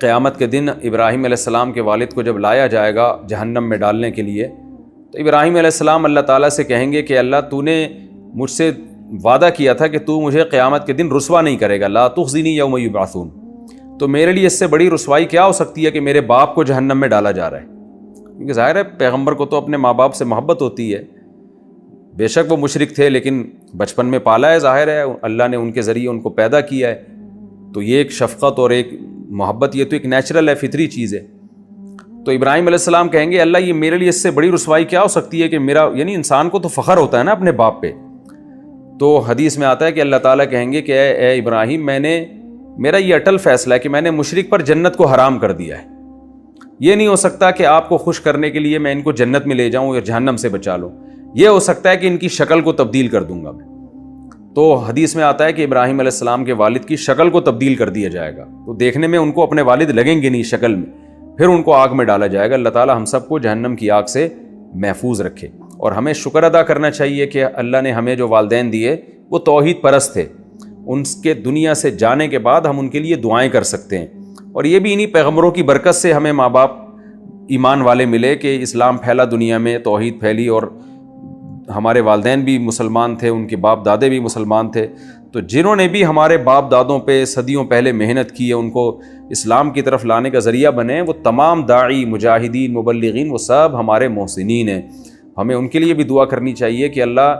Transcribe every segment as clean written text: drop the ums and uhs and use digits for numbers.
قیامت کے دن ابراہیم علیہ السلام کے والد کو جب لایا جائے گا جہنم میں ڈالنے کے لیے، تو ابراہیم علیہ السلام اللہ تعالیٰ سے کہیں گے کہ اللہ تو نے مجھ سے وعدہ کیا تھا کہ تو مجھے قیامت کے دن رسوا نہیں کرے گا، لا تخزنی یوم یبعثون، تو میرے لیے اس سے بڑی رسوائی کیا ہو سکتی ہے کہ میرے باپ کو جہنم میں ڈالا جا رہا ہے؟ کیونکہ ظاہر ہے پیغمبر کو تو اپنے ماں باپ سے محبت ہوتی ہے، بے شک وہ مشرک تھے لیکن بچپن میں پالا ہے، ظاہر ہے اللہ نے ان کے ذریعے ان کو پیدا کیا ہے، تو یہ ایک شفقت اور ایک محبت، یہ تو ایک نیچرل ہے، فطری چیز ہے۔ تو ابراہیم علیہ السلام کہیں گے اللہ یہ میرے لیے اس سے بڑی رسوائی کیا ہو سکتی ہے کہ میرا، یعنی انسان کو تو فخر ہوتا ہے نا اپنے باپ پہ، تو حدیث میں آتا ہے کہ اللہ تعالیٰ کہیں گے کہ اے ابراہیم، میرا یہ اٹل فیصلہ ہے کہ میں نے مشرک پر جنت کو حرام کر دیا ہے، یہ نہیں ہو سکتا کہ آپ کو خوش کرنے کے لیے میں ان کو جنت میں لے جاؤں اور جہنم سے بچا لوں، یہ ہو سکتا ہے کہ ان کی شکل کو تبدیل کر دوں گا میں۔ تو حدیث میں آتا ہے کہ ابراہیم علیہ السلام کے والد کی شکل کو تبدیل کر دیا جائے گا، تو دیکھنے میں ان کو اپنے والد لگیں گے نہیں شکل میں، پھر ان کو آگ میں ڈالا جائے گا۔ اللہ تعالیٰ ہم سب کو جہنم کی آگ سے محفوظ رکھے، اور ہمیں شکر ادا کرنا چاہیے کہ اللہ نے ہمیں جو والدین دیے وہ توحید پرست تھے، ان کے دنیا سے جانے کے بعد ہم ان کے لیے دعائیں کر سکتے ہیں، اور یہ بھی انہی پیغمبروں کی برکت سے ہمیں ماں باپ ایمان والے ملے کہ اسلام پھیلا دنیا میں، توحید پھیلی، اور ہمارے والدین بھی مسلمان تھے، ان کے باپ دادے بھی مسلمان تھے، تو جنہوں نے بھی ہمارے باپ دادوں پہ صدیوں پہلے محنت کی ہے، ان کو اسلام کی طرف لانے کا ذریعہ بنے، وہ تمام داعی، مجاہدین، مبلغین، وہ سب ہمارے محسنین ہیں۔ ہمیں ان کے لیے بھی دعا کرنی چاہیے کہ اللہ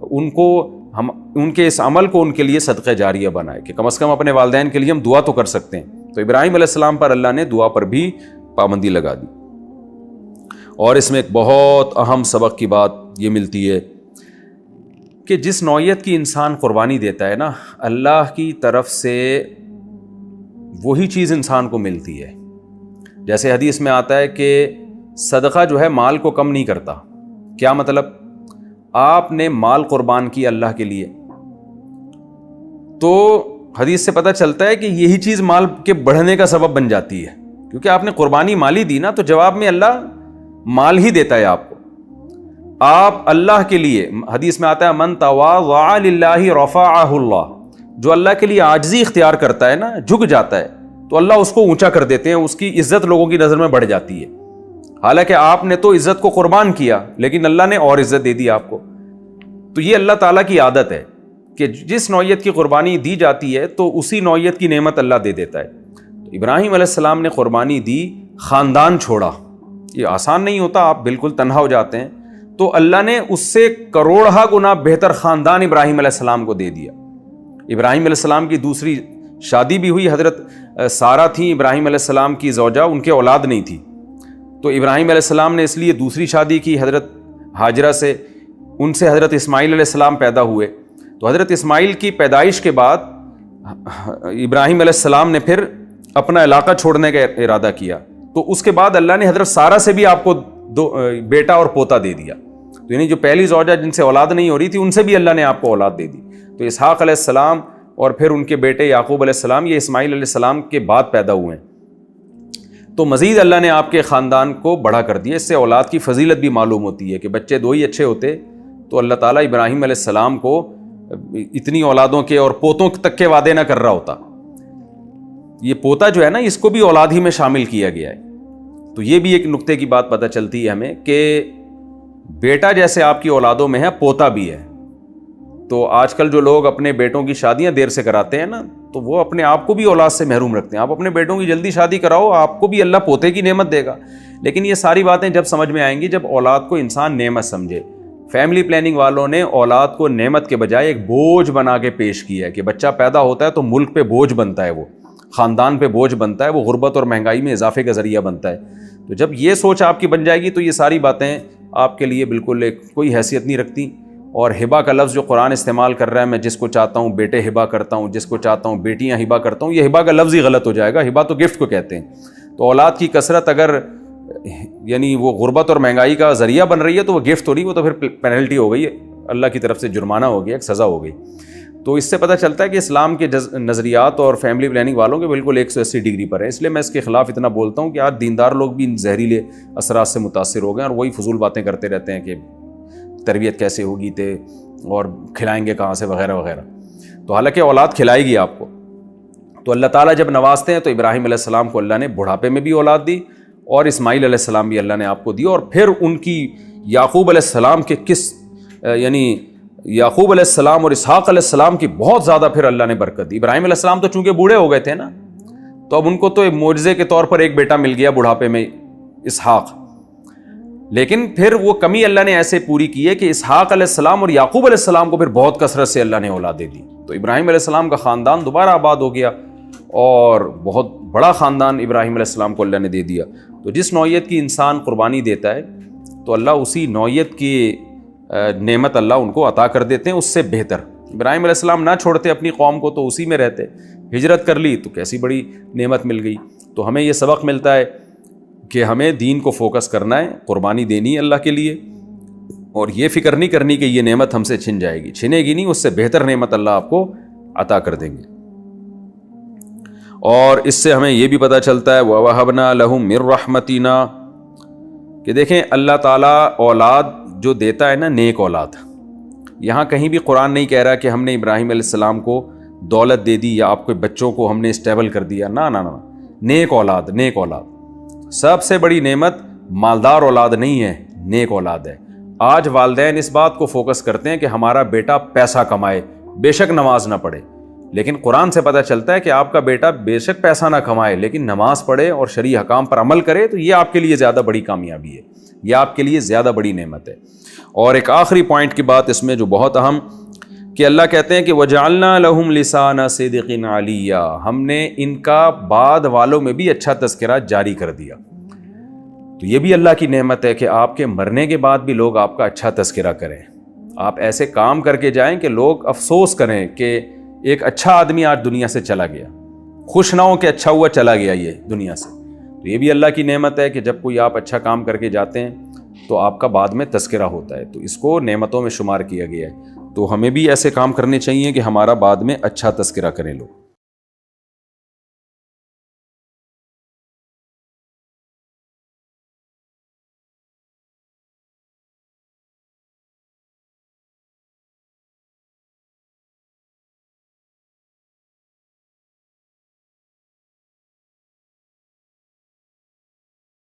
ان کے اس عمل کو ان کے لیے صدقہ جاریہ بنائے، کہ کم از کم اپنے والدین کے لیے ہم دعا تو کر سکتے ہیں۔ تو ابراہیم علیہ السلام پر اللہ نے دعا پر بھی پابندی لگا دی۔ اور اس میں ایک بہت اہم سبق کی بات یہ ملتی ہے کہ جس نوعیت کی انسان قربانی دیتا ہے نا، اللہ کی طرف سے وہی چیز انسان کو ملتی ہے۔ جیسے حدیث میں آتا ہے کہ صدقہ جو ہے مال کو کم نہیں کرتا۔ کیا مطلب؟ آپ نے مال قربان کی اللہ کے لیے، تو حدیث سے پتہ چلتا ہے کہ یہی چیز مال کے بڑھنے کا سبب بن جاتی ہے، کیونکہ آپ نے قربانی مالی دی نا، تو جواب میں اللہ مال ہی دیتا ہے آپ کو۔ آپ اللہ کے لیے، حدیث میں آتا ہے من تواضع للہ رفعہ اللہ، جو اللہ کے لیے عاجزی اختیار کرتا ہے نا، جھک جاتا ہے، تو اللہ اس کو اونچا کر دیتے ہیں، اس کی عزت لوگوں کی نظر میں بڑھ جاتی ہے۔ حالانکہ آپ نے تو عزت کو قربان کیا، لیکن اللہ نے اور عزت دے دی آپ کو۔ تو یہ اللہ تعالیٰ کی عادت ہے کہ جس نوعیت کی قربانی دی جاتی ہے تو اسی نوعیت کی نعمت اللہ دے دیتا ہے۔ تو ابراہیم علیہ السلام نے قربانی دی، خاندان چھوڑا، یہ آسان نہیں ہوتا، آپ بالکل تنہا ہو جاتے ہیں، تو اللہ نے اس سے کروڑہ گنا بہتر خاندان ابراہیم علیہ السلام کو دے دیا۔ ابراہیم علیہ السلام کی دوسری شادی بھی ہوئی، حضرت سارہ تھیں ابراہیم علیہ السلام کی زوجہ، ان کے اولاد نہیں تھی، تو ابراہیم علیہ السلام نے اس لیے دوسری شادی کی حضرت ہاجرہ سے، ان سے حضرت اسماعیل علیہ السلام پیدا ہوئے۔ تو حضرت اسماعیل کی پیدائش کے بعد ابراہیم علیہ السلام نے پھر اپنا علاقہ چھوڑنے کا ارادہ کیا، تو اس کے بعد اللہ نے حضرت سارہ سے بھی آپ کو دو بیٹا اور پوتا دے دیا، تو یعنی جو پہلی زوجہ جن سے اولاد نہیں ہو رہی تھی ان سے بھی اللہ نے آپ کو اولاد دے دی۔ تو اسحاق علیہ السلام اور پھر ان کے بیٹے یعقوب علیہ السلام، یہ اسماعیل علیہ السلام کے بعد پیدا ہوئے ہیں، تو مزید اللہ نے آپ کے خاندان کو بڑا کر دیا۔ اس سے اولاد کی فضیلت بھی معلوم ہوتی ہے کہ بچے دو ہی اچھے ہوتے تو اللہ تعالیٰ ابراہیم علیہ السلام کو اتنی اولادوں کے اور پوتوں تک کے وعدے نہ کر رہا ہوتا۔ یہ پوتا جو ہے نا، اس کو بھی اولاد ہی میں شامل کیا گیا ہے۔ تو یہ بھی ایک نقطے کی بات پتہ چلتی ہے ہمیں کہ بیٹا جیسے آپ کی اولادوں میں ہے، پوتا بھی ہے۔ تو آج کل جو لوگ اپنے بیٹوں کی شادیاں دیر سے کراتے ہیں نا، تو وہ اپنے آپ کو بھی اولاد سے محروم رکھتے ہیں۔ آپ اپنے بیٹوں کی جلدی شادی کراؤ، آپ کو بھی اللہ پوتے کی نعمت دے گا۔ لیکن یہ ساری باتیں جب سمجھ میں آئیں گی جب اولاد کو انسان نعمت سمجھے۔ فیملی پلاننگ والوں نے اولاد کو نعمت کے بجائے ایک بوجھ بنا کے پیش کیا ہے کہ بچہ پیدا ہوتا ہے تو ملک پہ بوجھ بنتا ہے، وہ خاندان پہ بوجھ بنتا ہے، وہ غربت اور مہنگائی میں اضافے کا ذریعہ بنتا ہے۔ تو جب یہ سوچ آپ کی بن جائے گی تو یہ ساری باتیں آپ کے لیے بالکل کوئی حیثیت نہیں رکھتی۔ اور ہبا کا لفظ جو قرآن استعمال کر رہا ہے، میں جس کو چاہتا ہوں بیٹے ہبا کرتا ہوں، جس کو چاہتا ہوں بیٹیاں ہبا کرتا ہوں، یہ ہبا کا لفظ ہی غلط ہو جائے گا۔ ہبا تو گفٹ کو کہتے ہیں۔ تو اولاد کی کثرت اگر یعنی وہ غربت اور مہنگائی کا ذریعہ بن رہی ہے تو وہ گفٹ ہو رہی ہے، وہ تو پھر پینلٹی ہو گئی ہے، اللہ کی طرف سے جرمانہ ہو گیا، ایک سزا ہو گئی۔ تو اس سے پتہ چلتا ہے کہ اسلام کے نظریات اور فیملی پلاننگ والوں کے بالکل 180 ڈگری پر ہے۔ اس لیے میں اس کے خلاف اتنا بولتا ہوں کہ آج دیندار لوگ بھی ان زہریلے اثرات سے متاثر ہو گئے اور وہی فضول باتیں کرتے رہتے ہیں کہ تربیت کیسے ہوگی اور کھلائیں گے کہاں سے وغیرہ وغیرہ۔ تو حالانکہ اولاد کھلائے گی آپ کو، تو اللہ تعالیٰ جب نوازتے ہیں تو ابراہیم علیہ السلام کو اللہ نے بڑھاپے میں بھی اولاد دی, اور اسماعیل علیہ السلام بھی اللہ نے آپ کو دی, اور پھر ان کی یعقوب علیہ السلام کے یعنی یعقوب علیہ السلام اور اسحاق علیہ السلام کی بہت زیادہ پھر اللہ نے برکت دی. ابراہیم علیہ السلام تو چونکہ بوڑھے ہو گئے تھے نا, تو اب ان کو تو ایک معجزے کے طور پر ایک بیٹا مل گیا بڑھاپے میں, اسحاق. لیکن پھر وہ کمی اللہ نے ایسے پوری کی ہے کہ اسحاق علیہ السلام اور یعقوب علیہ السلام کو پھر بہت کثرت سے اللہ نے اولادیں دی. تو ابراہیم علیہ السلام کا خاندان دوبارہ آباد ہو گیا, اور بہت بڑا خاندان ابراہیم علیہ السلام کو اللہ نے دے دیا. تو جس نوعیت کی انسان قربانی دیتا ہے تو اللہ اسی نوعیت کی نعمت اللہ ان کو عطا کر دیتے ہیں اس سے بہتر. ابراہیم علیہ السلام نہ چھوڑتے اپنی قوم کو تو اسی میں رہتے, ہجرت کر لی تو کیسی بڑی نعمت مل گئی. تو ہمیں یہ سبق ملتا ہے کہ ہمیں دین کو فوکس کرنا ہے, قربانی دینی ہے اللہ کے لیے, اور یہ فکر نہیں کرنی کہ یہ نعمت ہم سے چھن جائے گی, چھنے گی نہیں, اس سے بہتر نعمت اللہ آپ کو عطا کر دیں گے. اور اس سے ہمیں یہ بھی پتہ چلتا ہے وَوَهَبْنَا لَهُم مِّن رَحْمَتِنَا کہ دیکھیں اللہ تعالیٰ اولاد جو دیتا ہے نا, نیک اولاد. یہاں کہیں بھی قرآن نہیں کہہ رہا کہ ہم نے ابراہیم علیہ السلام کو دولت دے دی یا آپ کے بچوں کو ہم نے اسٹیبل کر دیا, نہ نہ نہ, نیک اولاد. نیک اولاد سب سے بڑی نعمت مالدار اولاد نہیں ہے, نیک اولاد ہے. آج والدین اس بات کو فوکس کرتے ہیں کہ ہمارا بیٹا پیسہ کمائے, بے شک نماز نہ پڑھے, لیکن قرآن سے پتہ چلتا ہے کہ آپ کا بیٹا بے شک پیسہ نہ کمائے لیکن نماز پڑھے اور شرعی حکام پر عمل کرے, تو یہ آپ کے لیے زیادہ بڑی کامیابی ہے, یہ آپ کے لیے زیادہ بڑی نعمت ہے. اور ایک آخری پوائنٹ کی بات اس میں جو بہت اہم, کہ اللہ کہتے ہیں کہ وَجَعَلْنَا لَهُمْ لِسَانَ صِدْقٍ عَلِيًّا, ہم نے ان کا بعد والوں میں بھی اچھا تذکرہ جاری کر دیا. تو یہ بھی اللہ کی نعمت ہے کہ آپ کے مرنے کے بعد بھی لوگ آپ کا اچھا تذکرہ کریں. آپ ایسے کام کر کے جائیں کہ لوگ افسوس کریں کہ ایک اچھا آدمی آج دنیا سے چلا گیا, خوش نہ ہو کہ اچھا ہوا چلا گیا یہ دنیا سے. تو یہ بھی اللہ کی نعمت ہے کہ جب کوئی آپ اچھا کام کر کے جاتے ہیں تو آپ کا بعد میں تذکرہ ہوتا ہے, تو اس کو نعمتوں میں شمار کیا گیا ہے. تو ہمیں بھی ایسے کام کرنے چاہیے کہ ہمارا بعد میں اچھا تذکرہ کریں لوگ.